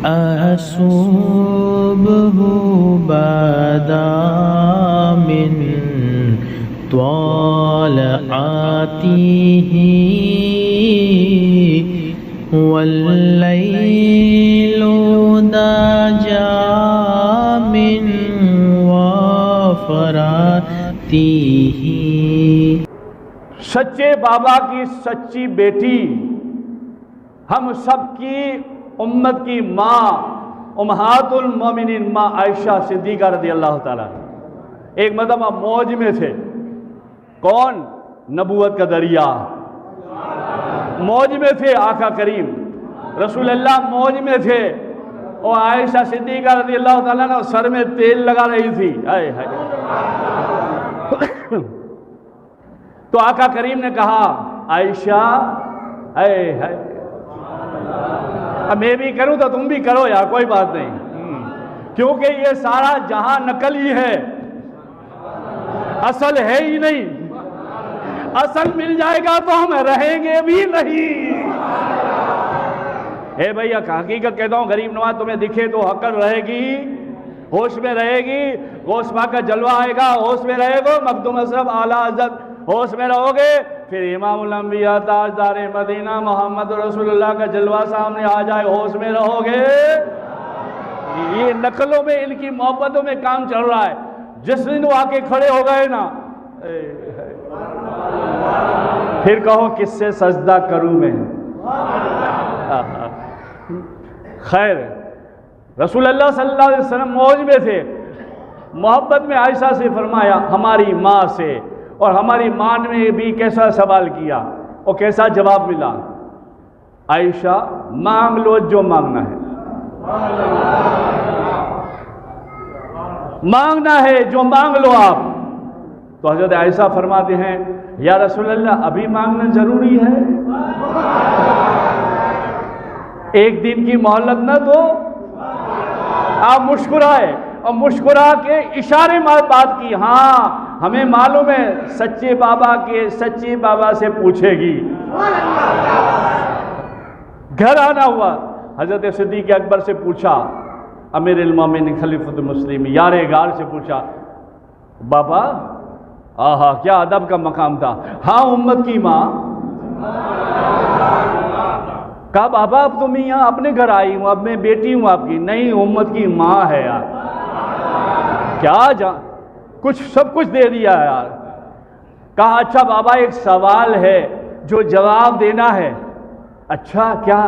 الصبح بدا من طلعته واللیل دجا من وفراته۔ سچے بابا کی سچی بیٹی، ہم سب کی امت کی ماں، امہات المومنین ماں عائشہ صدیقہ رضی اللہ تعالیٰ ایک مرتبہ موج میں تھے۔ کون؟ نبوت کا دریا موج میں تھے، آقا کریم رسول اللہ موج میں تھے، اور عائشہ صدیقہ رضی اللہ تعالیٰ نے سر میں تیل لگا رہی تھی۔ تو آقا کریم نے کہا عائشہ اب میں بھی کروں تو تم بھی کرو یار، کوئی بات نہیں، کیونکہ یہ سارا جہاں نقلی ہے، اصل ہے ہی نہیں۔ اصل مل جائے گا تو ہم رہیں گے بھی نہیں۔ اے بھیا حقیقت کہتا ہوں، غریب نواز تمہیں دکھے تو عقل رہے گی، ہوش میں رہے گی، غوث پاک کا جلوہ آئے گا ہوش میں رہے گا، مخدوم اشرف اعلیٰ حضرت ہوش میں رہو گے، پھر امام الانبیاء تاجدار مدینہ محمد رسول اللہ کا جلوہ سامنے آ جائے، ہوش میں رہو گے۔ یہ نقلوں میں ان کی محبتوں میں کام چل رہا ہے۔ جس دن وہ آ کے کھڑے ہو گئے نا، پھر کہو کس سے سجدہ کروں میں۔ خیر، رسول اللہ صلی اللہ علیہ وسلم موج میں تھے، محبت میں عائشہ سے فرمایا ہماری ماں سے، اور ہماری ماں نے بھی کیسا سوال کیا اور کیسا جواب ملا۔ عائشہ مانگ لو جو مانگنا ہے، مانگنا ہے جو مانگ لو آپ۔ تو حضرت عائشہ فرماتے ہیں یا رسول اللہ ابھی مانگنا ضروری ہے؟ ایک دن کی مہلت نہ دو؟ آپ مسکرائے اور مسکرا کے اشارے بات کی، ہاں ہمیں معلوم ہے سچے بابا سے پوچھے گی۔ گھر آنا ہوا، حضرت صدیق اکبر سے پوچھا، امیر المومنین خلیفۃ المسلمین یار غار سے پوچھا بابا، آہا کیا ادب کا مقام تھا، ہاں امت کی ماں۔ کہا بابا اب تم یہاں اپنے گھر آئی ہوں، اب میں بیٹی ہوں آپ کی، نہیں امت کی ماں ہے یار، کیا کچھ سب کچھ دے دیا ہے یار۔ کہا اچھا بابا ایک سوال ہے جو جواب دینا ہے۔ اچھا کیا؟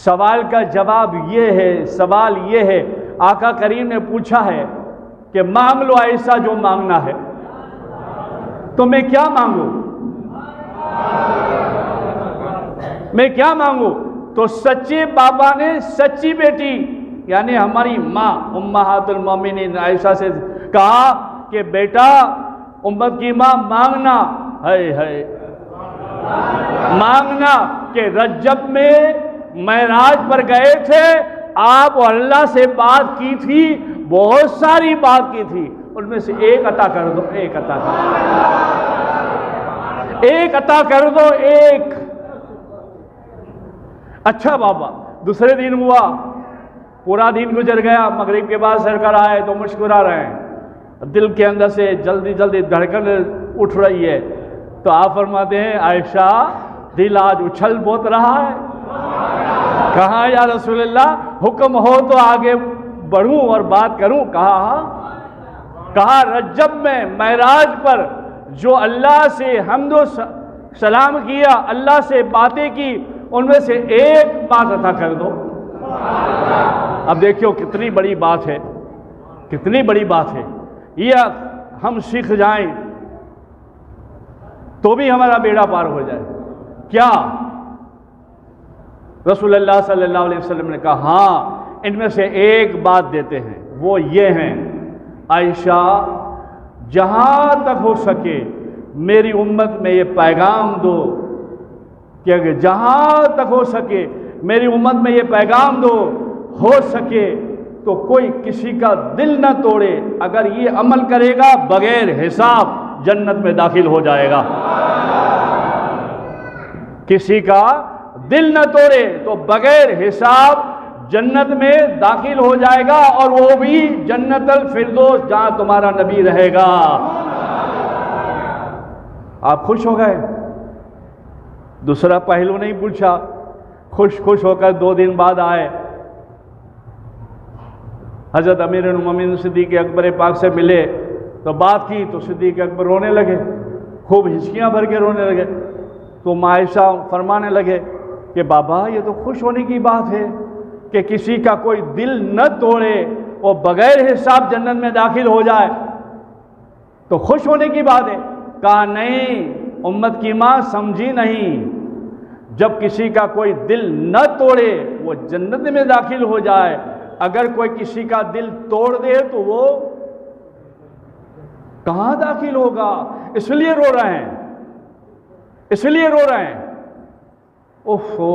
سوال کا جواب یہ ہے، سوال یہ ہے آقا کریم نے پوچھا ہے کہ مانگ لو ایسا جو مانگنا ہے، تو میں کیا مانگوں؟ میں کیا مانگوں؟ تو سچے بابا نے سچی بیٹی یعنی ہماری ماں امہات المومنین عائشہ سے کہا کہ بیٹا امت کی ماں مانگنا ہے مانگنا کہ رجب میں معراج پر گئے تھے آپ، اللہ سے بات کی تھی، بہت ساری بات کی تھی، ان میں سے ایک عطا کر دو، ایک عطا کر دو، ایک عطا کر دو، ایک۔ اچھا بابا، دوسرے دن ہوا، پورا دن گزر گیا، مغرب کے بعد سرکار آئے تو مسکرا رہے ہیں، دل کے اندر سے جلدی جلدی دھڑکن اٹھ رہی ہے، تو آپ فرماتے ہیں عائشہ دل آج اچھل بہت رہا ہے۔ کہا یا رسول اللہ حکم ہو تو آگے بڑھوں اور بات کروں؟ کہا رجب میں معراج پر جو اللہ سے حمد و سلام کیا، اللہ سے باتیں کی، ان میں سے ایک بات عطا کر دو۔ اب دیکھو کتنی بڑی بات ہے، کتنی بڑی بات ہے، یہ ہم سیکھ جائیں تو بھی ہمارا بیڑا پار ہو جائے۔ کیا؟ رسول اللہ صلی اللہ علیہ وسلم نے کہا ہاں ان میں سے ایک بات دیتے ہیں، وہ یہ ہیں عائشہ جہاں تک ہو سکے میری امت میں یہ پیغام دو کہ اگر جہاں تک ہو سکے میری امت میں یہ پیغام دو، ہو سکے تو کوئی کسی کا دل نہ توڑے، اگر یہ عمل کرے گا بغیر حساب جنت میں داخل ہو جائے گا۔ کسی کا دل نہ توڑے تو بغیر حساب جنت میں داخل ہو جائے گا، اور وہ بھی جنت الفردوس جہاں تمہارا نبی رہے گا۔ آپ خوش ہو گئے؟ دوسرا پہلو نہیں پوچھا، خوش ہو کر 2 دن بعد آئے، حضرت امیر المومنین صدیق اکبر پاک سے ملے تو بات کی تو صدیق اکبر رونے لگے، خوب ہچکیاں بھر کے رونے لگے۔ تو عائشہ فرمانے لگے کہ بابا یہ تو خوش ہونے کی بات ہے کہ کسی کا کوئی دل نہ توڑے اور بغیر حساب جنت میں داخل ہو جائے، تو خوش ہونے کی بات ہے۔ کہا نہیں، امت کی ماں سمجھی نہیں، جب کسی کا کوئی دل نہ توڑے وہ جنت میں داخل ہو جائے، اگر کوئی کسی کا دل توڑ دے تو وہ کہاں داخل ہوگا؟ اس لیے رو رہے ہیں، اس لیے رو رہے ہیں۔ اوہو،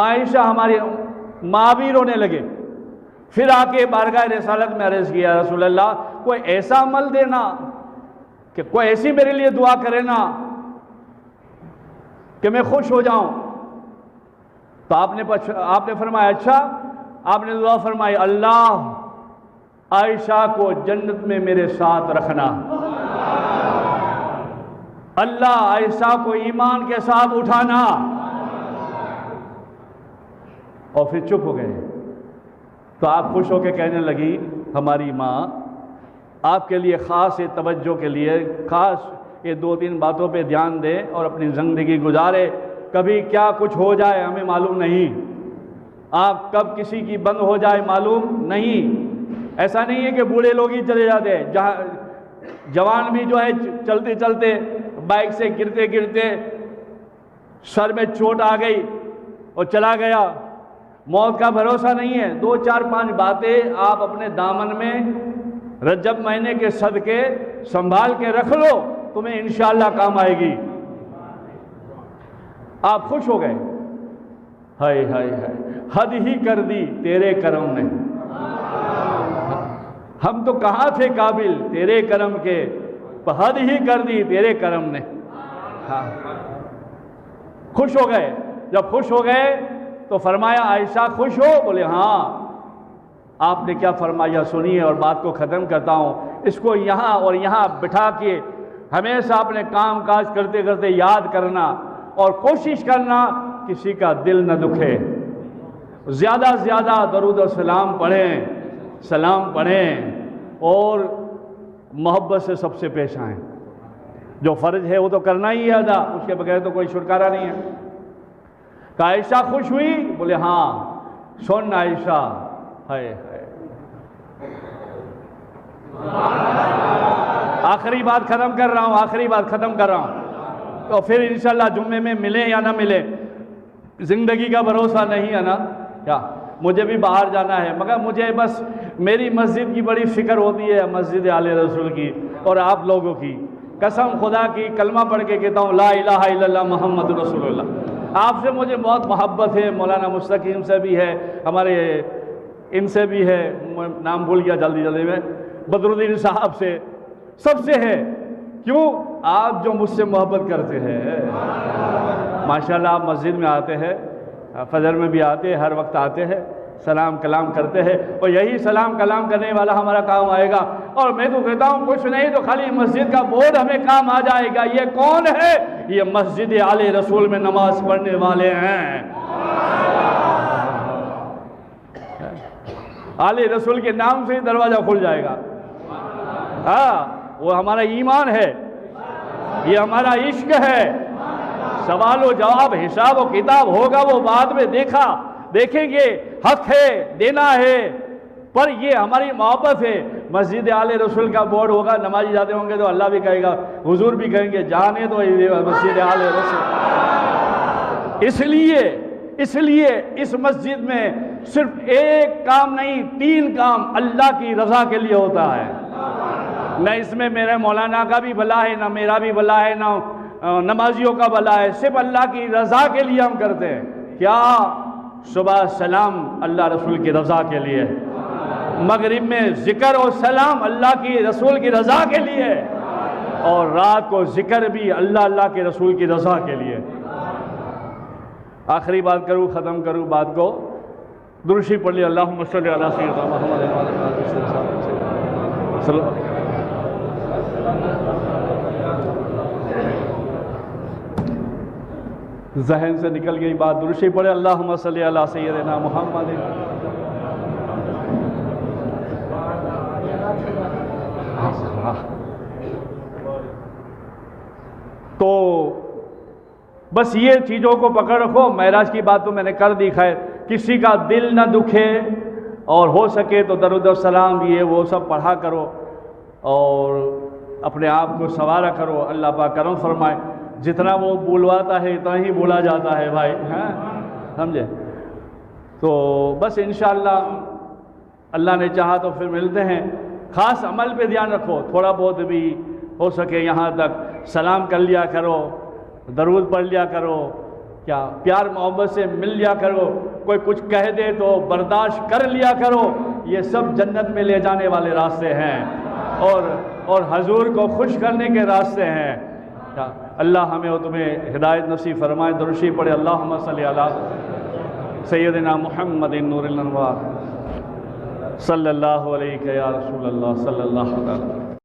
عائشہ ہماری ماں بھی رونے لگے۔ پھر آ کے بارگاہ رسالت میں عرض کیا، رسول اللہ کوئی ایسا عمل دینا کہ کوئی ایسی میرے لیے دعا کرے نا کہ میں خوش ہو جاؤں۔ تو آپ نے فرمایا اچھا، آپ نے دعا فرمائی اللہ عائشہ کو جنت میں میرے ساتھ رکھنا، اللہ عائشہ کو ایمان کے ساتھ اٹھانا، اور پھر چپ ہو گئے۔ تو آپ خوش ہو کے کہنے لگی ہماری ماں آپ کے لیے خاص توجہ کے لیے خاص یہ 2-3 باتوں پہ دھیان دے اور اپنی زندگی گزارے، کبھی کیا کچھ ہو جائے ہمیں معلوم نہیں، آپ کب کسی کی بند ہو جائے معلوم نہیں۔ ایسا نہیں ہے کہ بوڑھے لوگ ہی چلے جاتے ہیں، جہاں جوان بھی جو ہے چلتے چلتے بائک سے گرتے گرتے سر میں چوٹ آ گئی اور چلا گیا، موت کا بھروسہ نہیں ہے۔ 2-4-5 باتیں آپ اپنے دامن میں رجب مہینے کے صدقے سنبھال کے رکھ لو، تمہیں انشاءاللہ کام آئے گی۔ آپ خوش ہو گئے، ہائے ہائے ہائے، حد ہی کر دی تیرے کرم نے، ہم تو کہاں تھے قابل تیرے کرم کے، حد ہی کر دی تیرے کرم نے۔ خوش ہو گئے۔ جب خوش ہو گئے تو فرمایا عائشہ خوش ہو؟ بولے ہاں۔ آپ نے کیا فرمایا سنیے اور بات کو ختم کرتا ہوں۔ اس کو یہاں اور یہاں بٹھا کے ہمیشہ اپنے کام کاج کرتے کرتے یاد کرنا اور کوشش کرنا کسی کا دل نہ دکھے، زیادہ سے زیادہ درود و سلام پڑھیں اور محبت سے سب سے پیش آئیں۔ جو فرض ہے وہ تو کرنا ہی ہے ادا، اس کے بغیر تو کوئی چھٹکارا نہیں ہے۔ کہ عائشہ خوش ہوئی؟ بولے ہاں۔ سن عائشہ، ہائے ہائے، آخری بات ختم کر رہا ہوں، تو پھر انشاءاللہ جمعے میں ملیں یا نہ ملیں، زندگی کا بھروسہ نہیں ہے نا، کیا مجھے بھی باہر جانا ہے، مگر مجھے بس میری مسجد کی بڑی فکر ہوتی ہے، مسجد آل رسول کی اور آپ لوگوں کی۔ قسم خدا کی کلمہ پڑھ کے کہتا ہوں لا الہ الا اللہ محمد رسول اللہ۔ آپ سے مجھے بہت محبت ہے، مولانا مستقیم سے بھی ہے، ہمارے ان سے بھی ہے، نام بھول گیا جلدی میں، بدرالدین صاحب سے، سب سے ہے۔ کیوں؟ آپ جو مجھ سے محبت کرتے ہیں، ماشاءاللہ آپ مسجد میں آتے ہیں، فجر میں بھی آتے ہیں، ہر وقت آتے ہیں، سلام کلام کرتے ہیں، اور یہی سلام کلام کرنے والا ہمارا کام آئے گا۔ اور میں تو کہتا ہوں کچھ نہیں تو خالی مسجد کا بورڈ ہمیں کام آ جائے گا۔ یہ کون ہے؟ یہ مسجد آل رسول میں نماز پڑھنے والے ہیں۔ آل رسول کے نام سے ہی دروازہ کھل جائے گا۔ ہاں، وہ ہمارا ایمان ہے، یہ ہمارا عشق ہے۔ سوال و جواب، حساب و کتاب ہوگا، وہ بعد میں دیکھیں گے، حق ہے، دینا ہے، پر یہ ہماری محبت ہے۔ مسجد آل رسول کا بورڈ ہوگا، نمازی جاتے ہوں گے تو اللہ بھی کہے گا، حضور بھی کہیں گے، جانے تو مسجد آل رسول۔ اس لیے اس مسجد میں صرف ایک کام نہیں، 3 کام اللہ کی رضا کے لیے ہوتا ہے۔ نہ اس میں میرے مولانا کا بھی بھلا ہے، نہ میرا بھی بھلا ہے، نہ نمازیوں کا بھلا ہے، صرف اللہ کی رضا کے لیے ہم کرتے ہیں۔ کیا؟ صبح سلام اللہ رسول کی رضا کے لیے، مغرب میں ذکر و سلام اللہ کی رسول کی رضا کے لیے، اور رات کو ذکر بھی اللہ کے رسول کی رضا کے لیے۔ آخری بات کروں، ختم کروں بات کو، درود شریف پڑھ لیا، اللہم صلی علی سیدنا محمد صلی اللہ۔ ذہن سے نکل گئی بات، درود شریف پڑھے، اللہم صلی علی سیدنا محمد۔ تو بس یہ چیزوں کو پکڑ رکھو۔ معراج کی بات تو میں نے کر دی، خیر کسی کا دل نہ دکھے، اور ہو سکے تو درود و سلام یہ وہ سب پڑھا کرو، اور اپنے آپ کو سنوارا کرو، اللہ پاک کرم فرمائے۔ جتنا وہ بولواتا ہے اتنا ہی بولا جاتا ہے بھائی، ہاں سمجھے؟ تو بس انشاءاللہ اللہ نے چاہا تو پھر ملتے ہیں۔ خاص عمل پہ دھیان رکھو، تھوڑا بہت بھی ہو سکے یہاں تک سلام کر لیا کرو، درود پڑھ لیا کرو، کیا پیار محبت سے مل لیا کرو، کوئی کچھ کہہ دے تو برداشت کر لیا کرو، یہ سب جنت میں لے جانے والے راستے ہیں، اور حضور کو خوش کرنے کے راستے ہیں۔ اللہ ہمیں اور تمہیں ہدایت نصیب فرمائے۔ درود شریف پڑھے، اللہم صلی علی سیدنا محمد نور الانوار، صلی اللہ علیہ یا رسول اللہ، صلی اللہ علیہ